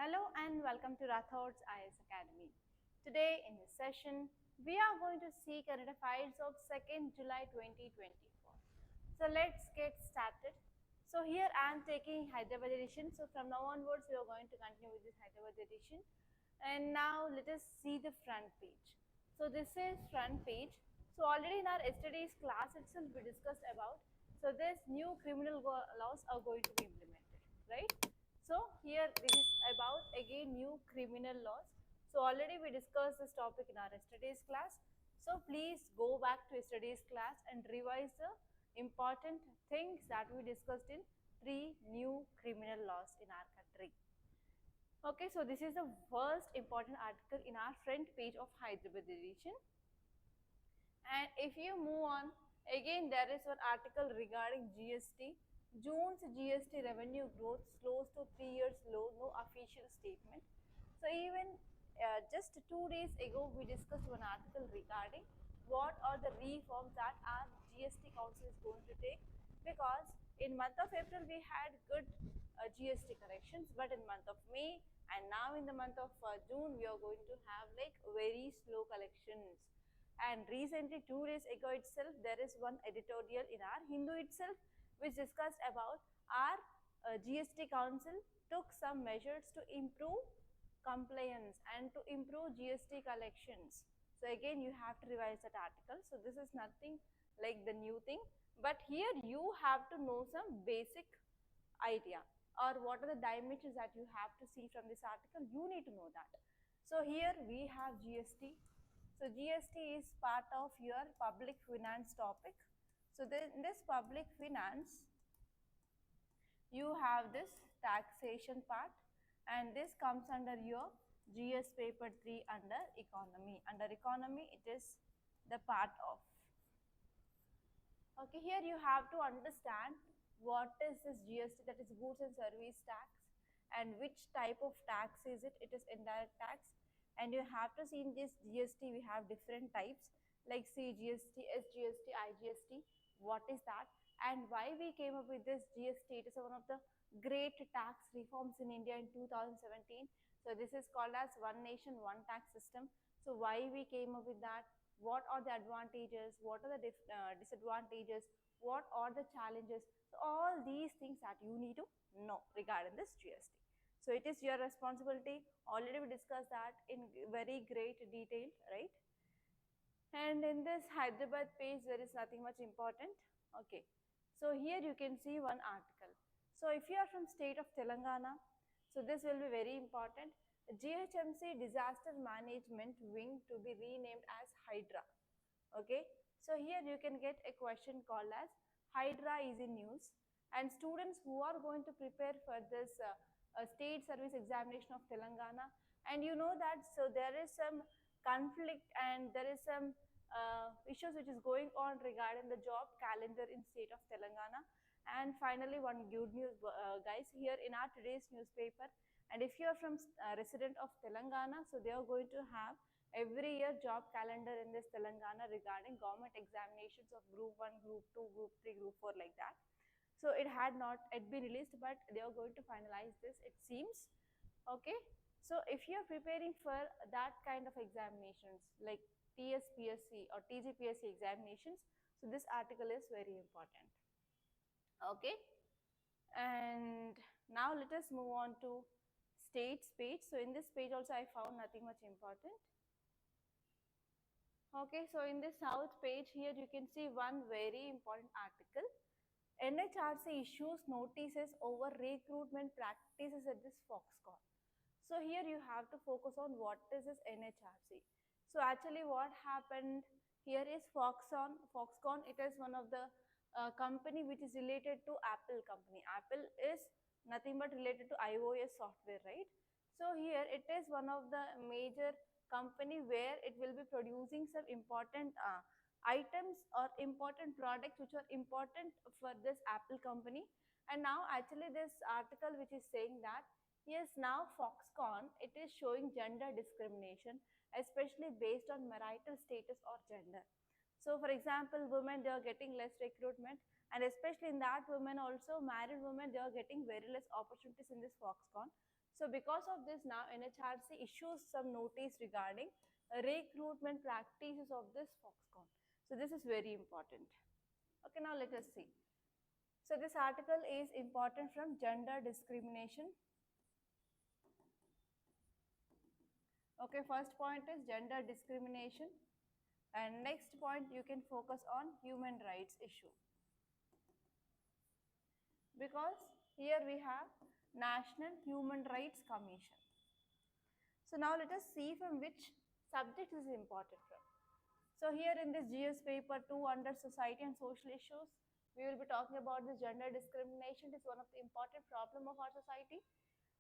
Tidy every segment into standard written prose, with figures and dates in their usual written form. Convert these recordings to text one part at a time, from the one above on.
Hello and welcome to Rathods IAS Academy. Today in this session, we are going to see current affairs of 2nd July 2024. So let's get started. So here I am taking Hyderabad edition. So from now onwards, we are going to continue with this Hyderabad edition. And now let us see the front page. So this is front page. So already in our yesterday's class itself, we discussed about. So this new criminal laws are going to be implemented, right? So here this is about again new criminal laws. So already we discussed this topic in our yesterday's class. So please go back to yesterday's class and revise the important things that we discussed in 3 new criminal laws in our country. Okay, so this is the first important article in our front page of Hyderabad edition. And if you move on, again there is one article regarding GST. June's GST revenue growth slows to 3 years low, no official statement. So even just 2 days ago, we discussed one article regarding what are the reforms that our GST Council is going to take, because in month of April we had good GST corrections, but in month of May and now in the month of June we are going to have like very slow collections. And recently 2 days ago itself there is one editorial in our Hindu itself which discussed about our GST Council took some measures to improve compliance and to improve GST collections. So again you have to revise that article. So this is nothing like the new thing, but here you have to know some basic idea or what are the dimensions that you have to see from this article. You need to know that. So here we have GST. So GST is part of your public finance topic. So in this public finance, you have this taxation part, and this comes under your GS paper 3 under economy. Under economy, it is the part of. Okay, here you have to understand what is this GST, that is goods and service tax, and which type of tax is it. It is indirect tax, and you have to see in this GST we have different types like CGST, SGST, IGST. What is that and why we came up with this GST? It is one of the great tax reforms in India in 2017. So this is called as one nation, one tax system. So why we came up with that? What are the advantages, what are the disadvantages, what are the challenges. So all these things that you need to know regarding this GST. So it is your responsibility. Already we discussed that in very great detail, right? And in this Hyderabad page there is nothing much important. Okay, so here you can see one article. So if you are from state of Telangana, so this will be very important. GHMC Disaster Management Wing to be renamed as Hydra. Okay, so here you can get a question called as Hydra is in news, and students who are going to prepare for this state service examination of Telangana, and you know that, so there is some conflict and there is some issues which is going on regarding the job calendar in state of Telangana. And finally one good news, guys, here in our today's newspaper, and if you are from resident of Telangana, so they are going to have every year job calendar in this Telangana regarding government examinations of group 1, group 2, group 3, group 4, like that. So it had not yet been released, but they are going to finalize this, it seems. Okay, so if you are preparing for that kind of examinations like TSPSC or TGPSC examinations, so this article is very important. Okay, and now let us move on to states page. So in this page also I found nothing much important. Okay, so in the south page here you can see one very important article. NHRC issues notices over recruitment practices at this Foxconn. So here you have to focus on what is this NHRC. So actually what happened here is Foxconn, it is one of the company which is related to Apple company. Apple is nothing but related to iOS software, right? So here it is one of the major company where it will be producing some important items or important products which are important for this Apple company. And now actually this article which is saying that yes, now Foxconn, it is showing gender discrimination, especially based on marital status or gender. So for example, women, they are getting less recruitment, and especially in that women also, married women, they are getting very less opportunities in this Foxconn. So because of this now NHRC issues some notice regarding recruitment practices of this Foxconn. So this is very important. Okay, now let us see. So this article is important from gender discrimination. Okay, first point is gender discrimination, and next point you can focus on human rights issue, because here we have National Human Rights Commission. So now let us see from which subject is important from. So here in this GS paper 2 under society and social issues, we will be talking about this gender discrimination. It is one of the important problem of our society.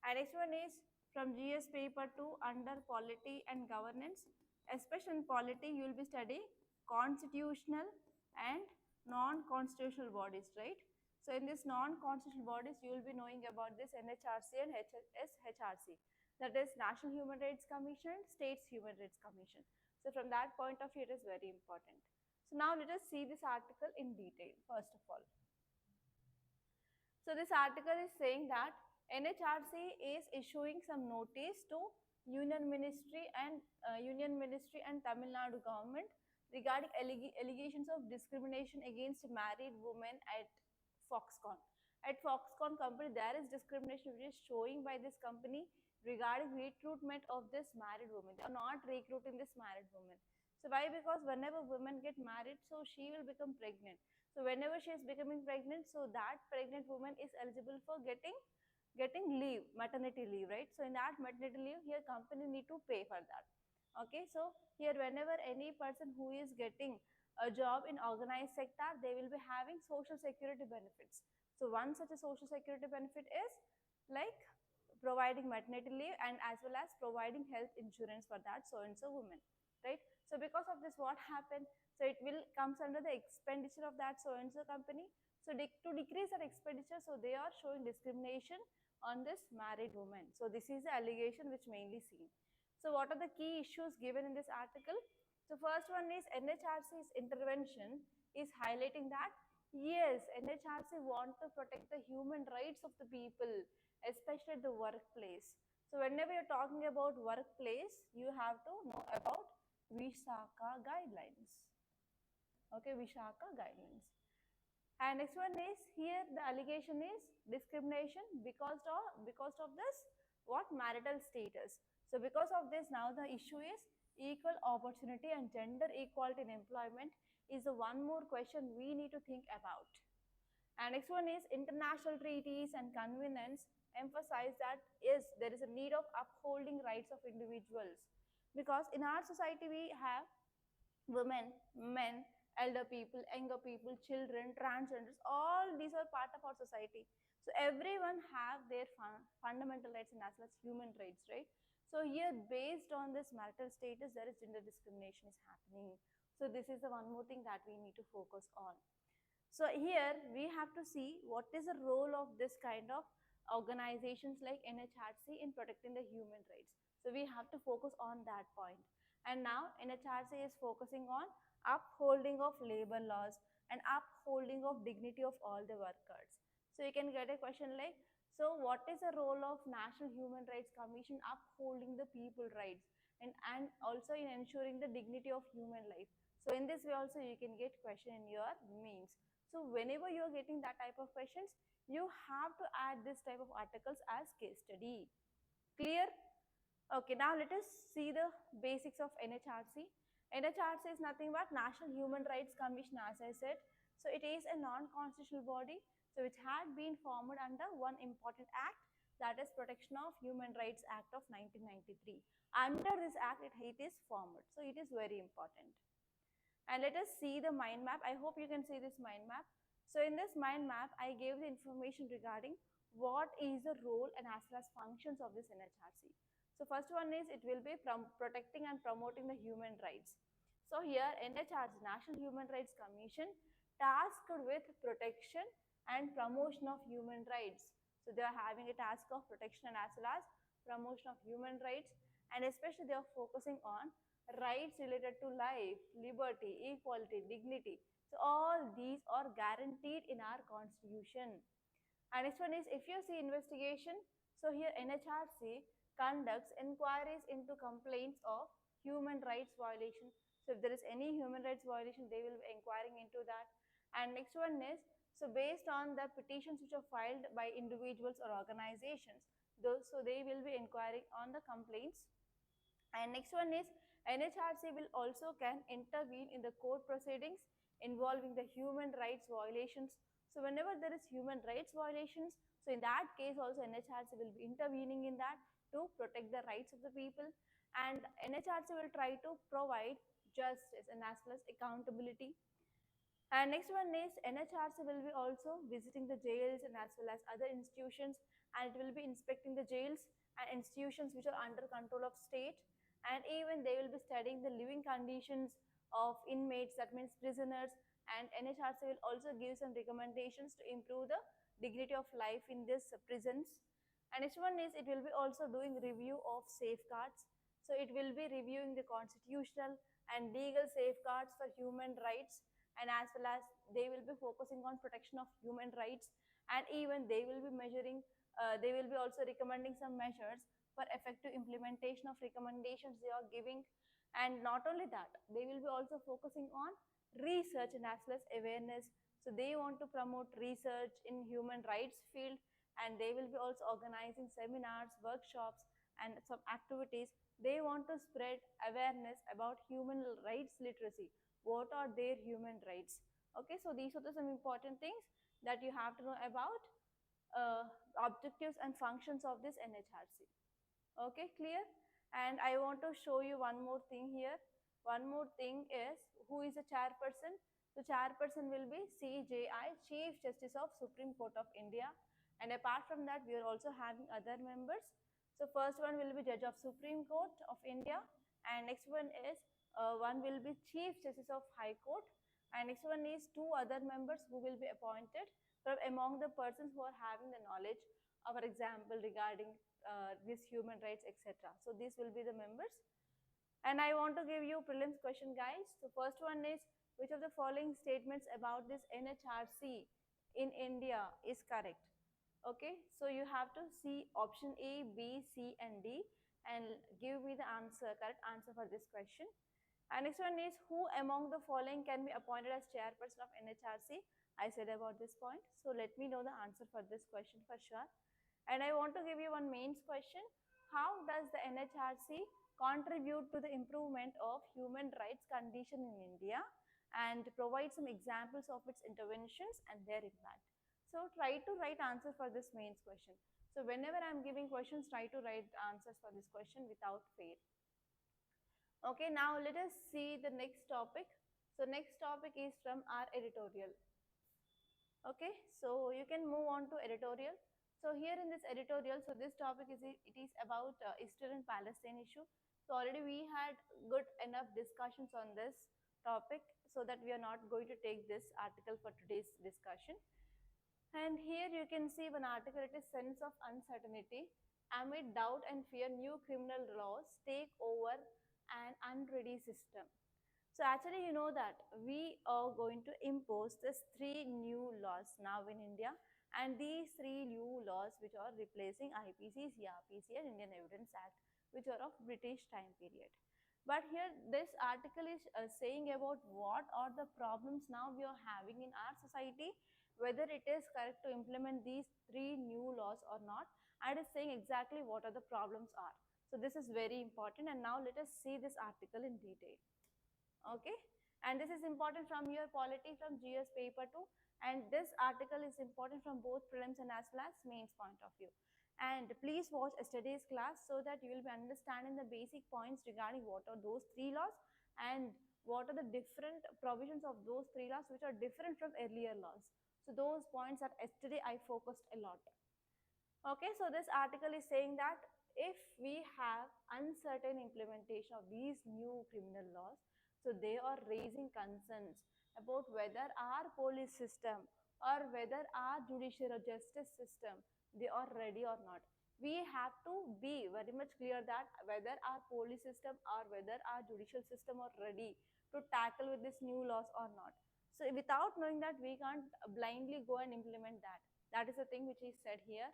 And next one is from GS paper 2 under polity and governance. Especially in polity, you will be studying constitutional and non-constitutional bodies, right? So in this non-constitutional bodies, you will be knowing about this NHRC and SHRC. That is National Human Rights Commission, States Human Rights Commission. So from that point of view, it is very important. So now let us see this article in detail, first of all. So this article is saying that NHRC is issuing some notice to Union Ministry and Tamil Nadu government regarding allegations of discrimination against married women at Foxconn. At Foxconn company, there is discrimination which is showing by this company regarding recruitment of this married woman. They are not recruiting this married woman. So why? Because whenever women get married, so she will become pregnant. So whenever she is becoming pregnant, so that pregnant woman is eligible for getting leave, maternity leave, right? So in that maternity leave, here company need to pay for that. Okay, so here whenever any person who is getting a job in organized sector, they will be having social security benefits. So one such a social security benefit is like providing maternity leave and as well as providing health insurance for that so and so woman, right? So because of this, what happened? So it will comes under the expenditure of that so and so company. So to decrease that expenditure, so they are showing discrimination on this married woman. So this is the allegation which mainly seen. So what are the key issues given in this article? So first one is NHRC's intervention is highlighting that yes, NHRC want to protect the human rights of the people, especially at the workplace. So whenever you're talking about workplace, you have to know about Vishaka guidelines. Okay, Vishaka guidelines. And next one is here the allegation is discrimination because of this what marital status. So because of this now the issue is equal opportunity and gender equality in employment is the one more question we need to think about. And next one is international treaties and conventions emphasize that yes, there is a need of upholding rights of individuals, because in our society we have women, men, elder people, younger people, children, transgenders, all these are part of our society. So everyone have their fundamental rights and as well as human rights, right? So here based on this marital status, there is gender discrimination is happening. So this is the one more thing that we need to focus on. So here we have to see what is the role of this kind of organizations like NHRC in protecting the human rights. So we have to focus on that point. And now NHRC is focusing on upholding of labor laws and upholding of dignity of all the workers. So you can get a question like, so what is the role of National Human Rights Commission upholding the people rights and also in ensuring the dignity of human life? So in this way also you can get question in your means. So whenever you are getting that type of questions, you have to add this type of articles as case study. Clear? Okay, now let us see the basics of NHRC. NHRC is nothing but National Human Rights Commission, as I said. So it is a non-constitutional body, so which had been formed under one important act, that is Protection of Human Rights Act of 1993. Under this act, it is formed. So it is very important. And let us see the mind map. I hope you can see this mind map. So in this mind map, I gave the information regarding what is the role and as well as functions of this NHRC. So first one is it will be protecting and promoting the human rights. So here NHRC, National Human Rights Commission, tasked with protection and promotion of human rights. So they are having a task of protection and as well as promotion of human rights, and especially they are focusing on rights related to life, liberty, equality, dignity. So all these are guaranteed in our constitution. And next one is if you see investigation, So here NHRC conducts inquiries into complaints of human rights violation. So if there is any human rights violation, they will be inquiring into that. And next one is, so based on the petitions which are filed by individuals or organizations, those, so they will be inquiring on the complaints. And next one is NHRC will also can intervene in the court proceedings involving the human rights violations. So whenever there is human rights violations, so in that case also NHRC will be intervening in that to protect the rights of the people, and NHRC will try to provide justice and as well as accountability. And next one is NHRC will be also visiting the jails and as well as other institutions, and it will be inspecting the jails and institutions which are under control of state, and even they will be studying the living conditions of inmates, that means prisoners, and NHRC will also give some recommendations to improve the dignity of life in these prisons. And next one is it will be also doing review of safeguards. So it will be reviewing the constitutional and legal safeguards for human rights, and as well as they will be focusing on protection of human rights, and even they will be measuring, they will be also recommending some measures for effective implementation of recommendations they are giving. And not only that, they will be also focusing on research and as well as awareness. So they want to promote research in human rights field, and they will be also organizing seminars, workshops, and some activities. They want to spread awareness about human rights literacy. What are their human rights? Okay, so these are some important things that you have to know about objectives and functions of this NHRC. Okay, clear? And I want to show you one more thing here. One more thing is, who is the chairperson? The chairperson will be CJI, Chief Justice of Supreme Court of India. And apart from that, we are also having other members. So first one will be Judge of Supreme Court of India, and next one is one will be Chief Justice of High Court, and next one is two other members who will be appointed from among the persons who are having the knowledge, for example, regarding this human rights, etc. So these will be the members. And I want to give you prelims question, guys. So first one is, which of the following statements about this NHRC in India is correct? Okay, so you have to see option A, B, C, and D, and give me the answer, correct answer for this question. And next one is, who among the following can be appointed as chairperson of NHRC? I said about this point. So let me know the answer for this question for sure. And I want to give you one mains question. How does the NHRC contribute to the improvement of human rights condition in India, and provide some examples of its interventions and their impact? So try to write answer for this mains question. So whenever I am giving questions, try to write answers for this question without fail. Okay, now let us see the next topic. So next topic is from our editorial. Okay, so you can move on to editorial. So here in this editorial, so this topic is, it is about Israel and Palestine issue. So already we had good enough discussions on this topic, so that we are not going to take this article for today's discussion. And here you can see one article, it is sense of uncertainty. Amid doubt and fear, new criminal laws take over an unready system. So actually, you know that we are going to impose this three new laws now in India, and these three new laws which are replacing IPC, CRPC, and Indian Evidence Act, which are of British time period. But here this article is saying about what are the problems now we are having in our society, whether it is correct to implement these three new laws or not, and it is saying exactly what are the problems are. So this is very important, and now let us see this article in detail. Okay, and this is important from your polity from GS paper 2, and this article is important from both prelims and as well as mains point of view. And please watch yesterday's class so that you will be understanding the basic points regarding what are those three laws, and what are the different provisions of those three laws which are different from earlier laws. So those points are yesterday I focused a lot. Okay, so this article is saying that if we have uncertain implementation of these new criminal laws, so they are raising concerns about whether our police system or whether our judicial or justice system, they are ready or not. We have to be very much clear that whether our police system or whether our judicial system are ready to tackle with these new laws or not. So without knowing that, we can't blindly go and implement that. That is the thing which is said here.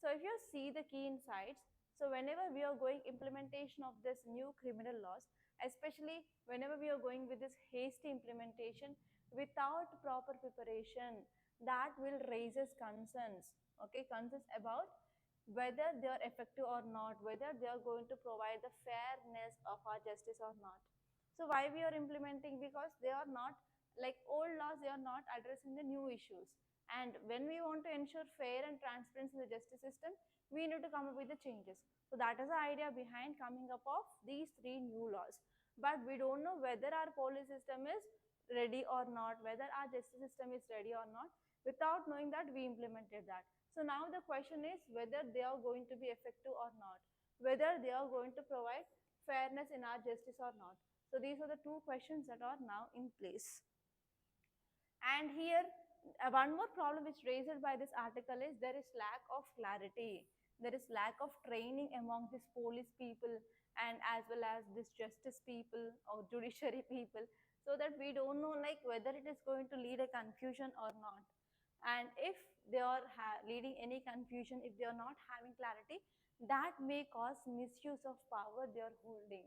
So if you see the key insights, so whenever we are going implementation of this new criminal laws, especially whenever we are going with this hasty implementation without proper preparation, that will raises concerns, okay, concerns about whether they are effective or not, whether they are going to provide the fairness of our justice or not. So why we are implementing? Because they are not like old laws, they are not addressing the new issues. And when we want to ensure fair and transparency in the justice system, we need to come up with the changes. So that is the idea behind coming up of these three new laws. But we don't know whether our police system is ready or not, whether our justice system is ready or not. Without knowing that, we implemented that. So now the question is whether they are going to be effective or not, whether they are going to provide fairness in our justice or not. So these are the two questions that are now in place. And here, one more problem which raised by this article is there is lack of clarity. There is lack of training among these police people and as well as this justice people or judiciary people, so that we don't know like whether it is going to lead a confusion or not. And if they are leading any confusion, if they are not having clarity, that may cause misuse of power they are holding.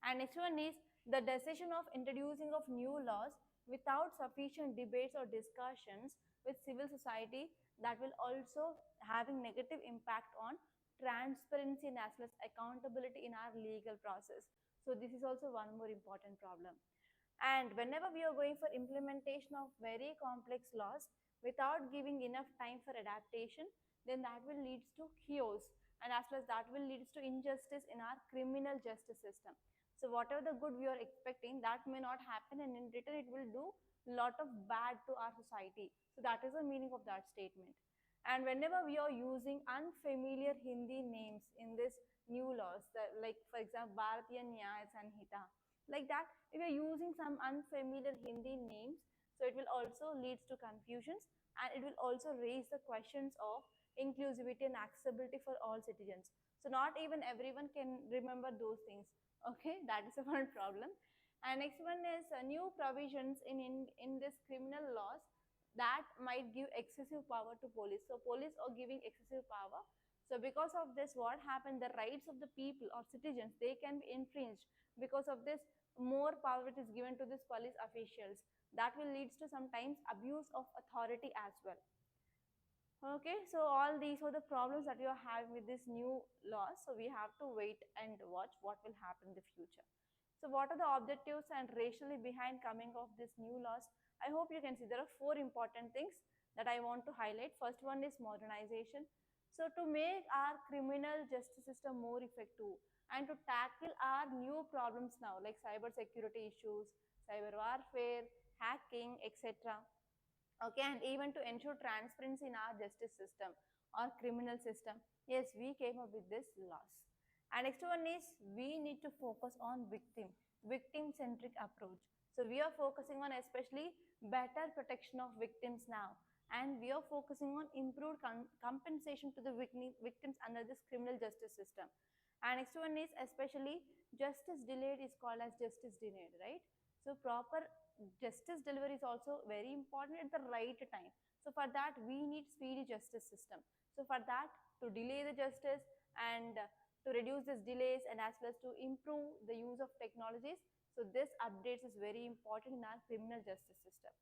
And next one is the decision of introducing of new laws without sufficient debates or discussions with civil society, that will also having negative impact on transparency and as well as accountability in our legal process. So this is also one more important problem. And whenever we are going for implementation of very complex laws without giving enough time for adaptation, then that will lead to chaos, and as well as that will lead to injustice in our criminal justice system. So whatever the good we are expecting, that may not happen, and in return it will do lot of bad to our society. So that is the meaning of that statement. And whenever we are using unfamiliar Hindi names in this new laws, like for example Bharatiya Nyaya Sanhita, like that, if you're using some unfamiliar Hindi names, so it will also leads to confusions, and it will also raise the questions of inclusivity and accessibility for all citizens. So not even everyone can remember those things. Okay, that is one problem. And next one is new provisions in this criminal laws that might give excessive power to police. So police are giving excessive power. So because of this, what happened? The rights of the people or citizens, they can be infringed because of this more power which is given to these police officials. That will lead to sometimes abuse of authority as well. Okay, so all these are the problems that you are having with this new laws. So we have to wait and watch what will happen in the future. So what are the objectives and rationally behind coming of this new laws? I hope you can see there are four important things that I want to highlight. First one is modernization. So to make our criminal justice system more effective and to tackle our new problems now like cyber security issues, cyber warfare, hacking, etc. Okay, and even to ensure transparency in our justice system or criminal system, yes, we came up with this laws. And next one is we need to focus on victim centric approach. So we are focusing on especially better protection of victims now, and we are focusing on improved compensation to the victims under this criminal justice system. And next one is especially justice delayed is called as justice denied, right? So proper justice delivery is also very important at the right time. So for that we need speedy justice system. So for that, to delay the justice and to reduce these delays and as well as to improve the use of technologies, so this updates is very important in our criminal justice system.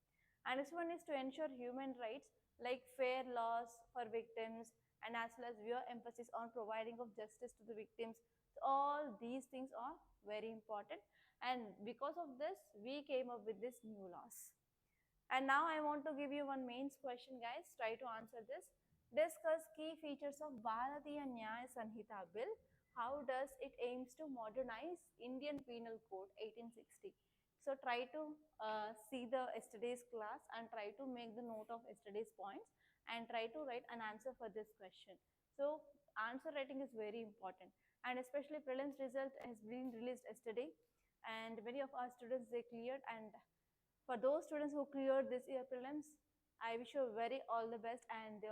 And this one is to ensure human rights like fair laws for victims and as well as your emphasis on providing of justice to the victims. So all these things are very important, and because of this we came up with this new laws. And now I want to give you one mains question, guys. Try to answer this. Discuss key features of Bharatiya Nyaya Sanhita Bill. How does it aims to modernize Indian Penal Code 1860? So try to see the yesterday's class and try to make the note of yesterday's points and try to write an answer for this question. So answer writing is very important, and especially prelims result has been released yesterday, and many of our students they cleared. And for those students who cleared this year prelims, I wish you very all the best, and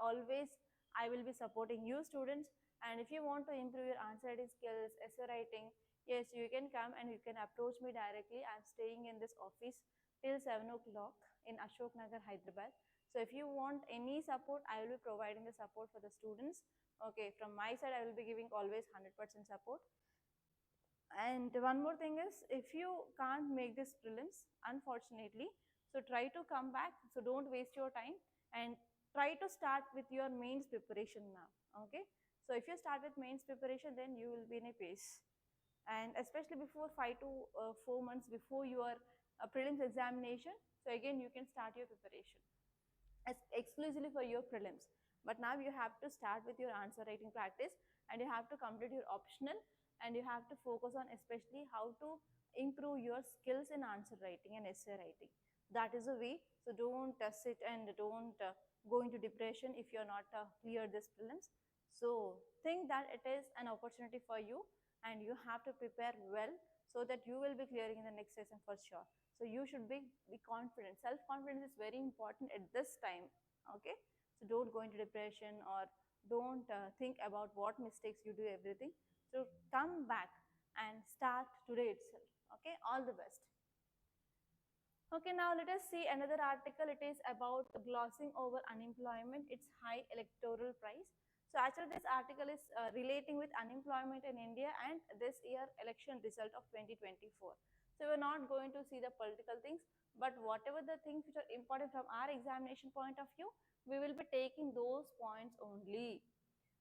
always I will be supporting you students. And if you want to improve your answer writing skills, essay writing, yes, you can come and you can approach me directly. I'm staying in this office till 7 o'clock in Ashok Nagar, Hyderabad. So if you want any support, I will be providing the support for the students. Okay, from my side, I will be giving always 100% support. And one more thing is, if you can't make this prelims, unfortunately, so try to come back. So don't waste your time and try to start with your mains preparation now. Okay. So if you start with mains preparation, then you will be in a pace. And especially before 5 to 4 months before your prelims examination. So again, you can start your preparation exclusively for your prelims. But now you have to start with your answer writing practice, and you have to complete your optional, and you have to focus on especially how to improve your skills in answer writing and essay writing. That is the way. So don't sit and don't go into depression if you're not clear this prelims. So think that it is an opportunity for you, and you have to prepare well so that you will be clearing in the next session for sure. So you should be confident. Self-confidence is very important at this time. Okay. So don't go into depression, or don't think about what mistakes you do everything. So come back and start today itself. Okay. All the best. Okay, now let us see another article. It is about glossing over unemployment, its high electoral price. So actually this article is relating with unemployment in India and this year election result of 2024. So we're not going to see the political things, but whatever the things which are important from our examination point of view, we will be taking those points only.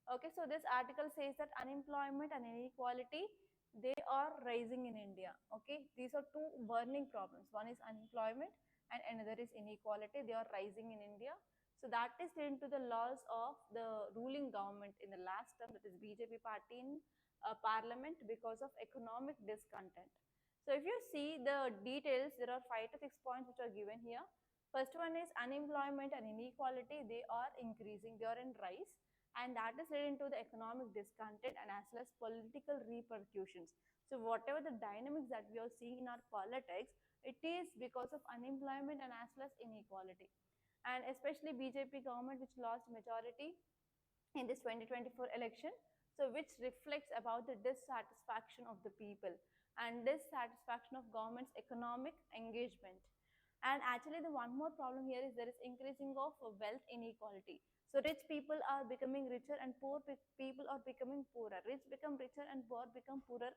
Okay, so this article says that unemployment and inequality, they are rising in India. Okay, these are two burning problems. One is unemployment and another is inequality. They are rising in India. So that is linked to the loss of the ruling government in the last term, that is BJP party in parliament, because of economic discontent. So if you see the details, there are 5 to 6 points which are given here. First one is unemployment and inequality. They are increasing. They are in rise, and that is leading to the economic discontent and as well as political repercussions. So whatever the dynamics that we are seeing in our politics, it is because of unemployment and as well as inequality. And especially BJP government, which lost majority in this 2024 election, so which reflects about the dissatisfaction of the people and dissatisfaction of government's economic engagement. And actually the one more problem here is there is increasing of wealth inequality. So rich people are becoming richer and poor people are becoming poorer. Rich become richer and poor become poorer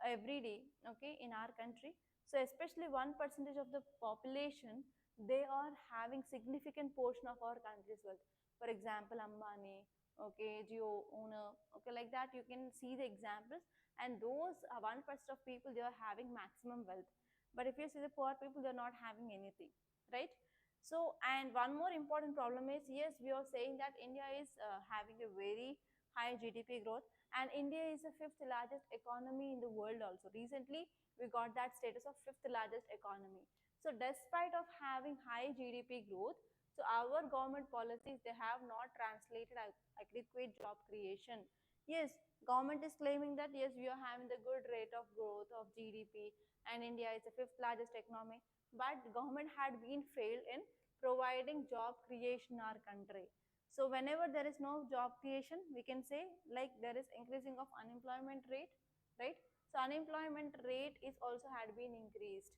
every day, okay, in our country. So especially 1% of the population, they are having significant portion of our country's wealth. For example, Ambani, okay, Geo owner, okay, like that you can see the examples. And those 1% of people, they are having maximum wealth. But if you see the poor people, they're not having anything, right? So, and one more important problem is, yes, we are saying that India is having a very high GDP growth, and India is the fifth largest economy in the world also. Recently, we got that status of fifth largest economy. So, despite of having high GDP growth, so our government policies, they have not translated adequate job creation. Yes, government is claiming that yes, we are having the good rate of growth of GDP, and India is the fifth largest economy, but government had been failed in providing job creation in our country. So whenever there is no job creation, we can say like there is increasing of unemployment rate, right? So unemployment rate is also had been increased.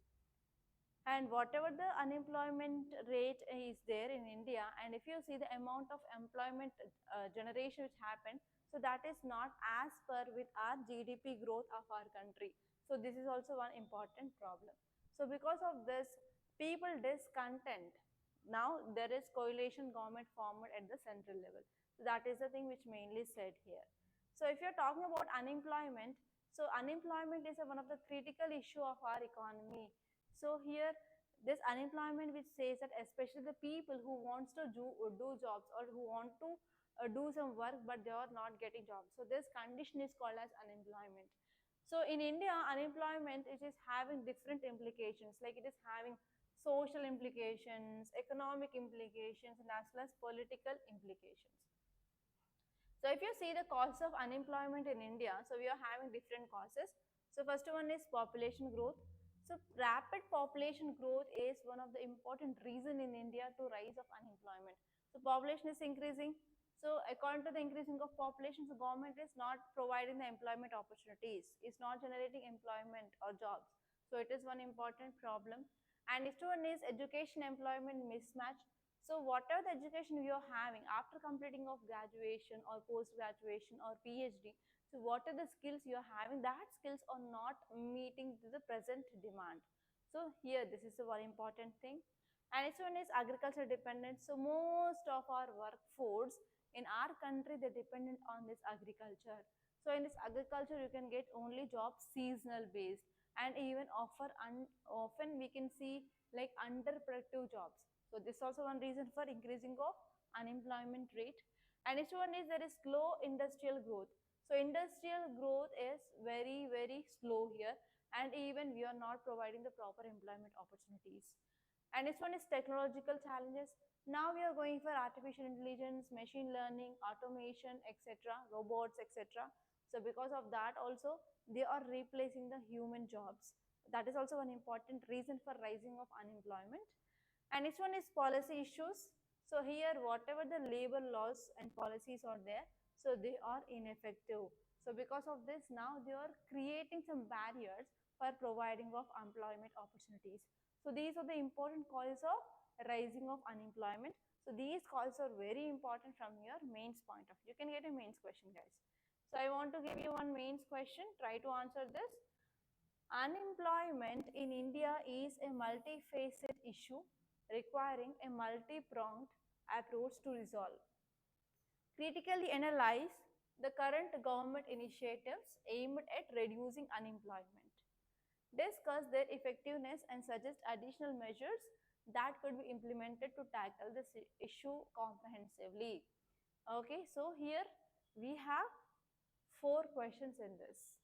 And whatever the unemployment rate is there in India, and if you see the amount of employment generation which happened, so that is not as per with our GDP growth of our country. So this is also one important problem. So because of this, people discontent. Now there is coalition government formed at the central level. So that is the thing which mainly said here. So if you're talking about unemployment, so unemployment is one of the critical issue of our economy. So here this unemployment which says that especially the people who wants to do jobs, or who want to do some work but they are not getting jobs. So this condition is called as unemployment. So in India, unemployment, it is having different implications, like it is having social implications, economic implications, and as well as political implications. So if you see the cause of unemployment in India, so we are having different causes. So first one is population growth. So rapid population growth is one of the important reason in India to rise of unemployment. So population is increasing. So according to the increasing of population, the government is not providing the employment opportunities. It's not generating employment or jobs. So it is one important problem. And next one is education employment mismatch. So whatever the education you are having after completing of graduation or post graduation or PhD, so what are the skills you are having, that skills are not meeting to the present demand. So here this is a very important thing. And next one is agriculture dependent. So most of our workforce in our country, they're dependent on this agriculture. So in this agriculture you can get only jobs seasonal based, and even often we can see like underproductive jobs. So this is also one reason for increasing of unemployment rate. And next one is there is slow industrial growth. So industrial growth is very slow here, and even we are not providing the proper employment opportunities. And next one is technological challenges. Now we are going for artificial intelligence, machine learning, automation, etc., robots, etc. So because of that also, they are replacing the human jobs. That is also an important reason for rising of unemployment. And next one is policy issues. So here whatever the labor laws and policies are there, so they are ineffective. So because of this, now they are creating some barriers for providing of employment opportunities. So these are the important causes of rising of unemployment. So these causes are very important from your mains point of view. You can get a mains question, guys. So I want to give you one mains question. Try to answer this. Unemployment in India is a multifaceted issue requiring a multi-pronged approach to resolve. Critically analyze the current government initiatives aimed at reducing unemployment. Discuss their effectiveness and suggest additional measures that could be implemented to tackle this issue comprehensively. Okay, so here we have 4 questions in this.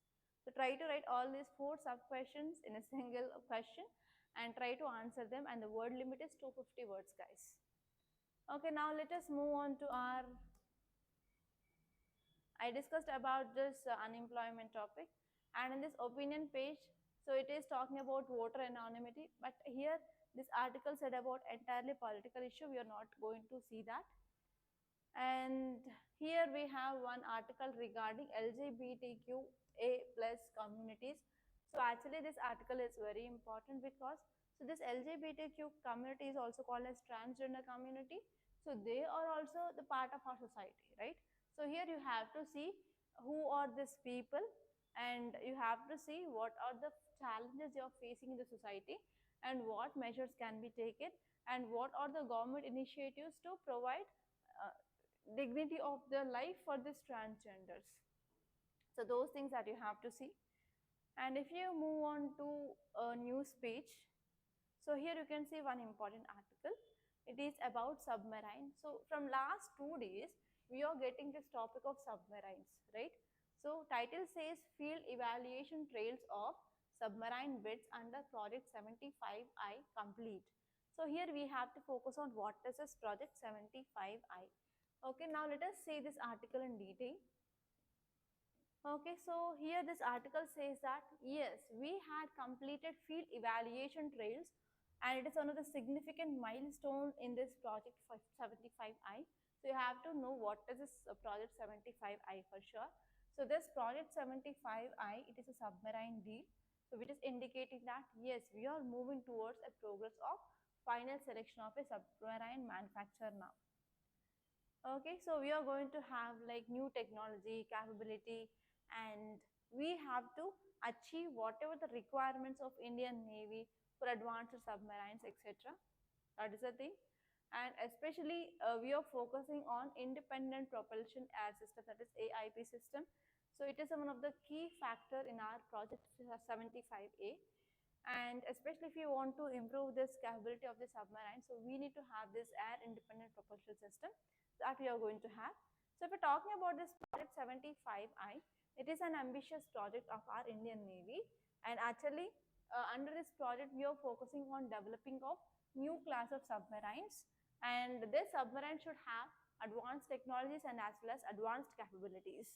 So try to write all these 4 sub-questions in a single question and try to answer them, and the word limit is 250 words, guys. Okay, now let us move on to our, I discussed about this unemployment topic, and in this opinion page, so it is talking about voter anonymity, but here this article said about entirely political issue, we are not going to see that. And here we have one article regarding LGBTQA plus communities. So actually this article is very important because so this LGBTQ community is also called as transgender community. So they are also the part of our society, right? So here you have to see who are these people, and you have to see what are the challenges you are facing in the society and what measures can be taken and what are the government initiatives to provide uh, dignity of their life for these transgenders. So those things that you have to see. And if you move on to a news page, so here you can see one important article. It is about submarine. So from last 2 days, we are getting this topic of submarines, right? So title says field evaluation trails of submarine bids under project 75I complete. So here we have to focus on what is this project 75I. Okay, now let us see this article in detail. Okay, so here this article says that yes, we had completed field evaluation trails, and it is one of the significant milestone in this project for 75I. So you have to know what is this project 75I for sure. So this project 75I, it is a submarine deal, so which is indicating that yes, we are moving towards a progress of final selection of a submarine manufacturer now. Okay, so we are going to have like new technology, capability, and we have to achieve whatever the requirements of Indian Navy for advanced submarines, etc. That is the thing. And especially we are focusing on independent propulsion air system, that is AIP system. So it is one of the key factor in our project 75A. And especially if you want to improve this capability of the submarine, so we need to have this air independent propulsion system that we are going to have. So if we're talking about this project 75I, it is an ambitious project of our Indian Navy, and actually under this project we are focusing on developing of new class of submarines, and this submarine should have advanced technologies and as well as advanced capabilities.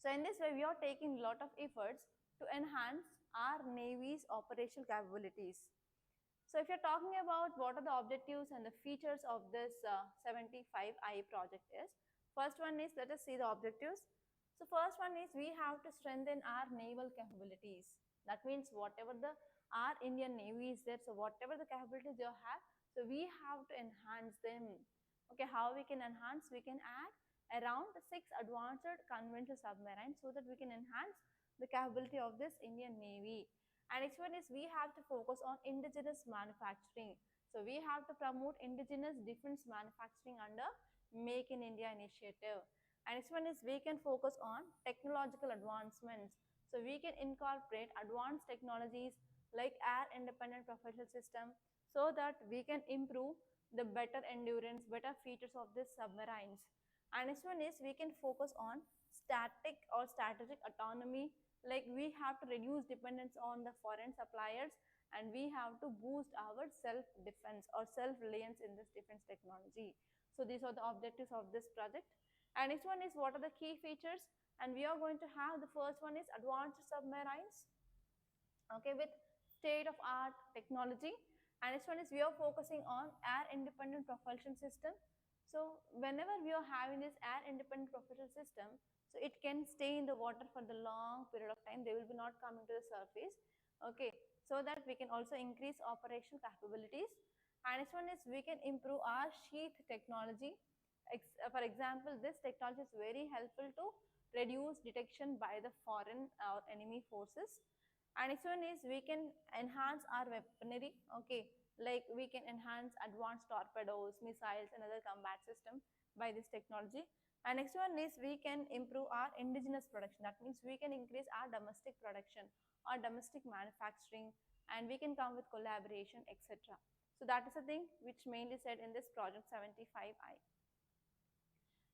So in this way, we are taking a lot of efforts to enhance our Navy's operational capabilities. So if you're talking about what are the objectives and the features of this 75I project is, first one is, let us see the objectives. So first one is we have to strengthen our naval capabilities. That means whatever the our Indian Navy is there, so whatever the capabilities they have, So we have to enhance them. Okay, how we can enhance? We can add around 6 advanced conventional submarines so that we can enhance the capability of this Indian Navy. And next one is we have to focus on indigenous manufacturing. So we have to promote indigenous defense manufacturing under Make in India initiative. And next one is we can focus on technological advancements. So we can incorporate advanced technologies like air independent propulsion system so that we can improve the better endurance, better features of these submarines. And next one is we can focus on static or strategic autonomy, like we have to reduce dependence on the foreign suppliers and we have to boost our self defense or self reliance in this defense technology. So these are the objectives of this project. And next one is what are the key features, and we are going to have the first one is advanced submarines, okay, with state of art technology. And next one is we are focusing on air independent propulsion system. So whenever we are having this air independent propulsion system, so it can stay in the water for the long period of time, they will be not coming to the surface, okay, so that we can also increase operational capabilities. And next one is we can improve our sheath technology. For example, this technology is very helpful to reduce detection by the foreign or enemy forces. And next one is we can enhance our weaponry, okay, like we can enhance advanced torpedoes, missiles and other combat system by this technology. And next one is we can improve our indigenous production, that means we can increase our domestic production or domestic manufacturing, and we can come with collaboration, etc. So that is the thing which mainly said in this project 75I.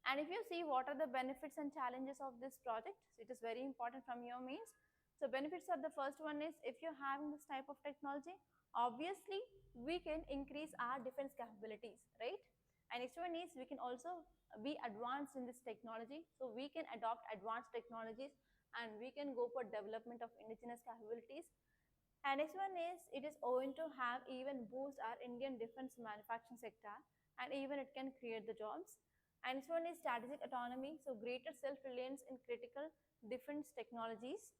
And if you see what are the benefits and challenges of this project, so it is very important from your means. So benefits are, the first one is if you're having this type of technology, obviously we can increase our defense capabilities, right? And next one is we can also be advanced in this technology. So we can adopt advanced technologies and we can go for development of indigenous capabilities. And next one is it is going to have even boost our Indian defense manufacturing sector, and even it can create the jobs. And next one is strategic autonomy, so greater self-reliance in critical defense technologies.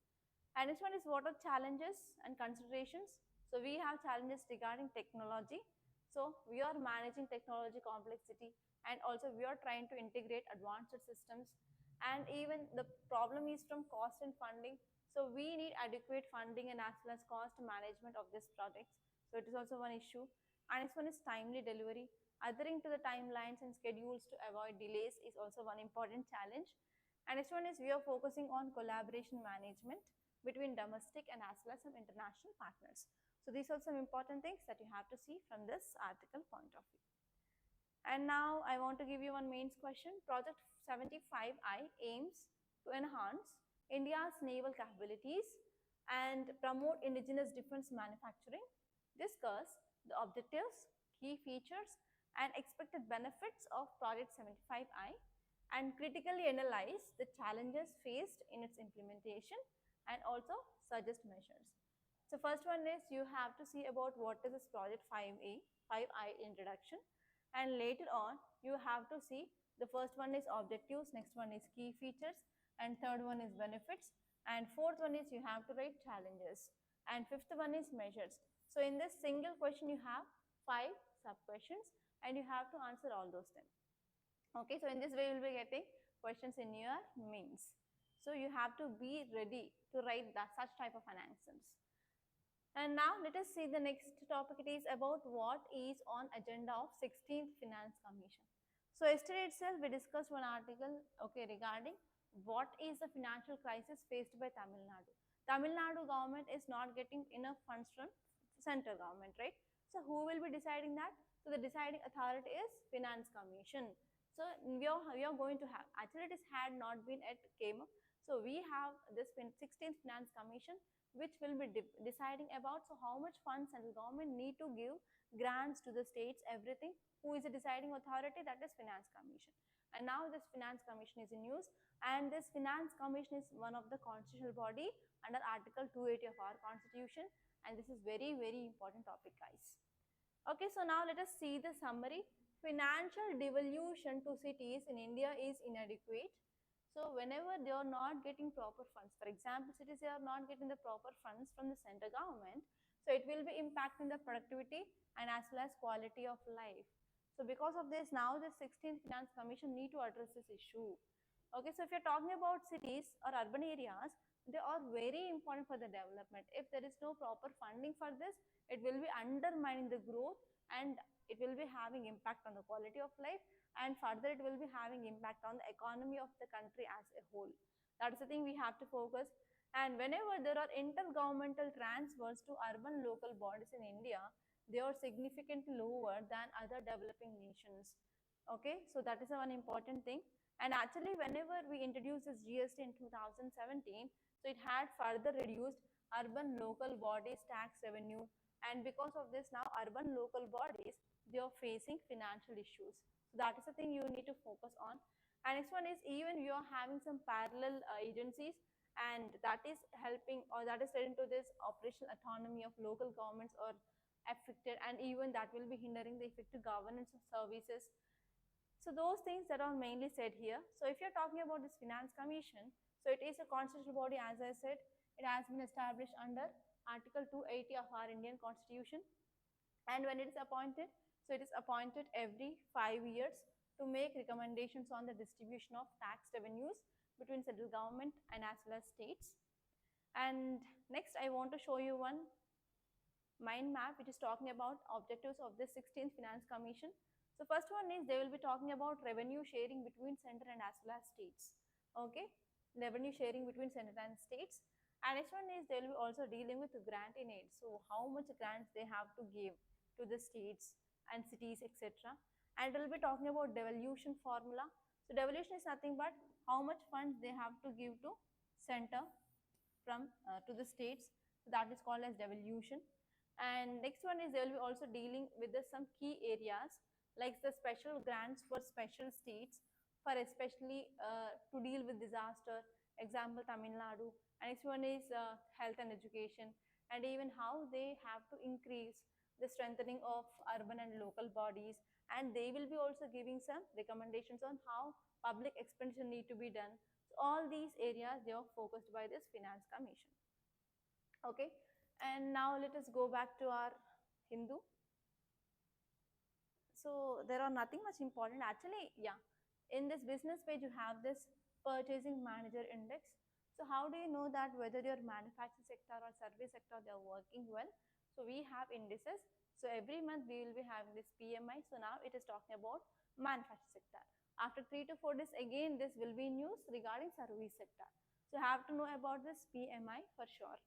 And next one is what are challenges and considerations. So we have challenges regarding technology. So we are managing technology complexity, and also we are trying to integrate advanced systems, and even the problem is from cost and funding. So we need adequate funding and as well as cost management of these projects. So it is also one issue. And next one is timely delivery. Adhering to the timelines and schedules to avoid delays is also one important challenge. And next one is we are focusing on collaboration management between domestic and as well as some international partners. So these are some important things that you have to see from this article point of view. And now I want to give you one mains question. Project 75I aims to enhance India's naval capabilities and promote indigenous defense manufacturing. Discuss the objectives, key features, and expected benefits of Project 75I, and critically analyze the challenges faced in its implementation and also suggest measures. So first one is you have to see about what is this Project 5I introduction, and later on you have to see the first one is objectives, next one is key features, and third one is benefits, and fourth one is you have to write challenges, and fifth one is measures. So in this single question you have 5 sub questions and you have to answer all those things. Okay, so in this way you will be getting questions in your mains. So you have to be ready to write that such type of an answers. And now let us see the next topic. It is about what is on agenda of 16th Finance Commission. So yesterday itself we discussed one article, okay, regarding what is the financial crisis faced by Tamil Nadu. Tamil Nadu government is not getting enough funds from central government, right? So who will be deciding that? So the deciding authority is Finance Commission. So we are going to have, actually it is had not been at came up. So we have this 16th Finance Commission which will be deciding about so how much funds central government need to give grants to the states, everything. Who is the deciding authority? That is Finance Commission. And now this Finance Commission is in use, and this Finance Commission is one of the constitutional body under Article 280 of our Constitution, and this is very important topic, guys. Okay, so now let us see the summary. Financial devolution to cities in India is inadequate. So whenever they are not getting proper funds, for example, cities they are not getting the proper funds from the central government, So it will be impacting the productivity and as well as quality of life. So because of this, now the 16th Finance Commission need to address this issue. Okay, so if you're talking about cities or urban areas, they are very important for the development. If there is no proper funding for this, it will be undermining the growth and it will be having impact on the quality of life, and further it will be having impact on the economy of the country as a whole. That is the thing we have to focus. And whenever there are intergovernmental transfers to urban local bodies in India, they are significantly lower than other developing nations. Okay, so that is one important thing. And actually, whenever we introduced this GST in 2017, so it had further reduced urban local bodies tax revenue. And because of this, now urban local bodies, they are facing financial issues. So that is the thing you need to focus on. And next one is, even you are having some parallel agencies, and that is helping, or that is leading to this operational autonomy of local governments or affected, and even that will be hindering the effective governance of services. So those things that are mainly said here. So if you're talking about this Finance Commission, so it is a constitutional body, as I said. It has been established under Article 280 of our Indian Constitution. And when it is appointed, so it is appointed every 5 years to make recommendations on the distribution of tax revenues between central government and as well as states. And next I want to show you one mind map which is talking about objectives of this 16th Finance Commission. So first one is they will be talking about revenue sharing between center and as well as states. Okay, revenue sharing between center and states. And next one is they will be also dealing with grant in aid. So how much grants they have to give to the states and cities, etc. And we will be talking about devolution formula. So devolution is nothing but how much funds they have to give to center from to the states. So that is called as devolution. And next one is they will be also dealing with some key areas like the special grants for special states for especially to deal with disaster, example Tamil Nadu. And next one is health and education, and even how they have to increase the strengthening of urban and local bodies. And they will be also giving some recommendations on how public expenditure need to be done. So all these areas they are focused by this Finance Commission. Okay, and now let us go back to our Hindu. So there are nothing much important actually. Yeah, in this business page you have this purchasing manager index. So how do you know that whether your manufacturing sector or service sector they are working well? So we have indices. So every month we will be having this PMI. So now it is talking about manufacturing sector. After 3 to 4 days again this will be news regarding service sector. So you have to know about this PMI for sure.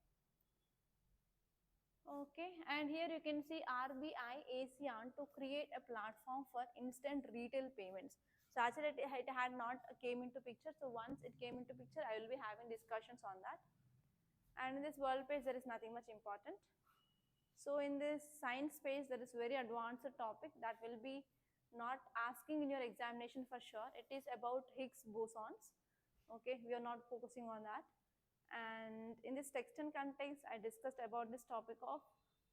Okay, and here you can see RBI ASEAN to create a platform for instant retail payments. So actually it had not came into picture. So once it came into picture, I will be having discussions on that. And in this world page, there is nothing much important. So in this science space, there is very advanced topic that will be not asking in your examination for sure. It is about Higgs bosons. Okay, we are not focusing on that. And in this text and context, I discussed about this topic of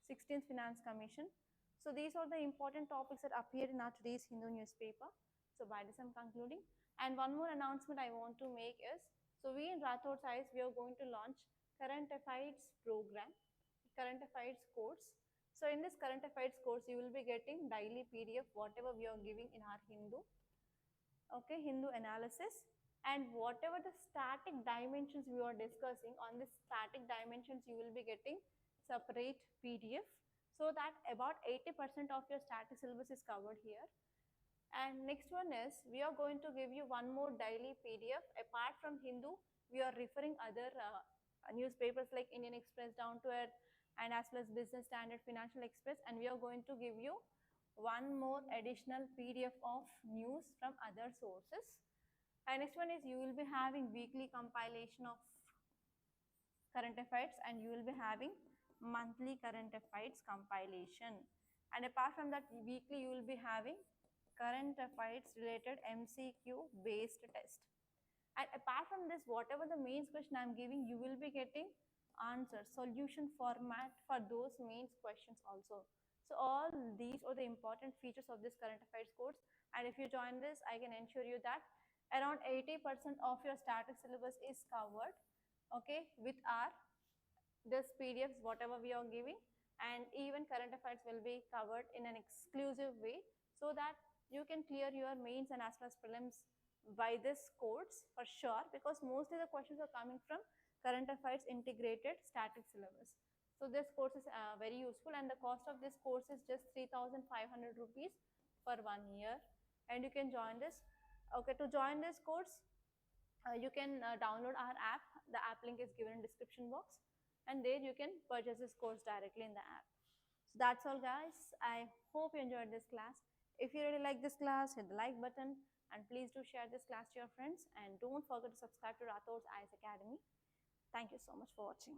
16th Finance Commission. So these are the important topics that appeared in our today's Hindu newspaper. So by this I'm concluding. And one more announcement I want to make is, so we in Rathods IAS, we are going to launch current affairs program, current affairs course. So in this current affairs course, you will be getting daily PDF, whatever we are giving in our Hindu. Okay, Hindu analysis, and whatever the static dimensions we are discussing on this static dimensions you will be getting separate PDF, so that about 80% of your static syllabus is covered here. And next one is we are going to give you one more daily PDF. Apart from Hindu, we are referring other newspapers like Indian Express, Down to Earth, and as well as Business Standard, Financial Express, and we are going to give you one more additional PDF of news from other sources. And next one is you will be having weekly compilation of current affairs, and you will be having monthly current affairs compilation. And apart from that, weekly you will be having current affairs related MCQ based test. And apart from this, whatever the mains question I am giving, you will be getting answer solution format for those mains questions also. So all these are the important features of this current affairs course. And if you join this, I can ensure you that around 80% of your static syllabus is covered, okay, with our this PDFs whatever we are giving. and even current affairs will be covered in an exclusive way so that you can clear your mains and as well as prelims by this course for sure, because mostly the questions are coming from current affairs integrated static syllabus. So this course is very useful, and the cost of this course is just 3,500 rupees for 1 year, and you can join this. Okay, to join this course, you can download our app. The app link is given in description box, and there you can purchase this course directly in the app. So that's all guys. I hope you enjoyed this class. If you really like this class, hit the like button, and please do share this class to your friends, and don't forget to subscribe to Rathods IAS Academy. Thank you so much for watching.